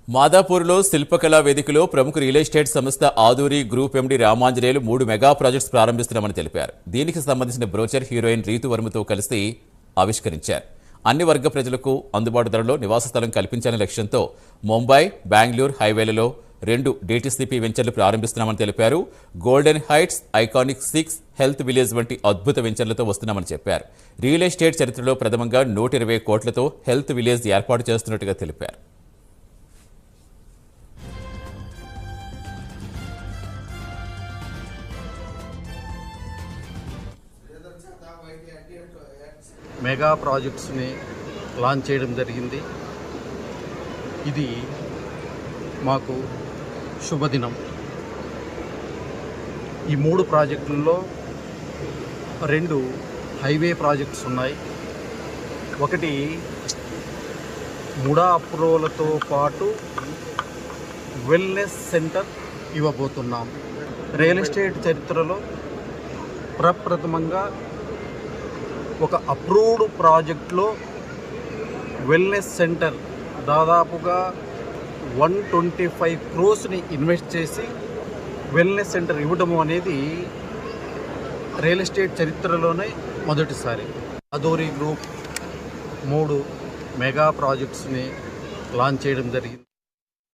మాదాపూర్లో శిల్పకళా వేదికలో ప్రముఖ real estate సంస్థ Aduri group MD Ramanjaneyulu 3 mega projects ప్రారంభిస్తున్నామని తెలిపారు. దీనికి సంబంధించిన బ్రోచర్ హీరోయిన్ రీతు వర్మతో కలిసి ఆవిష్కరించారు. అన్ని వర్గ ప్రజలకు అందుబాటు ధరలో నివాస స్థలం కల్పించాలనే లక్ష్యంతో ముంబై, బెంగళూరు హైవేలలో 2 డీటీసీపీ వెంచర్లు ప్రారంభిస్తున్నామని తెలిపారు. Golden heights, iconic 6, health village వంటి అద్భుత వెంచర్లతో వస్తున్నామని చెప్పారు. రియల్ ఎస్టేట్ చరిత్రలో ప్రథమంగా 120 కోట్లతో హెల్త్ విలేజ్ ఏర్పాటు చేస్తున్నట్టుగా తెలిపారు. మెగా ప్రాజెక్ట్స్ని లాంచ్ చేయడం జరిగింది. ఇది మాకు శుభదినం. ఈ 3 ప్రాజెక్టుల్లో 2 హైవే ప్రాజెక్ట్స్ ఉన్నాయి. ఒకటి ముడా అప్రూవలతో పాటు వెల్నెస్ సెంటర్ ఇవ్వబోతున్నాం. రియల్ ఎస్టేట్ చరిత్రలో ప్రప్రథమంగా ఒక అప్రూవ్డ్ ప్రాజెక్ట్లో వెల్నెస్ సెంటర్ దాదాపుగా 125 క్రోర్స్ని ఇన్వెస్ట్ చేసి వెల్నెస్ సెంటర్ ఇవ్వడం అనేది రియల్ ఎస్టేట్ చరిత్రలోనే మొదటిసారి. ఆదూరి గ్రూప్ 3 మెగా ప్రాజెక్ట్స్ని లాంచ్ చేయడం జరిగింది.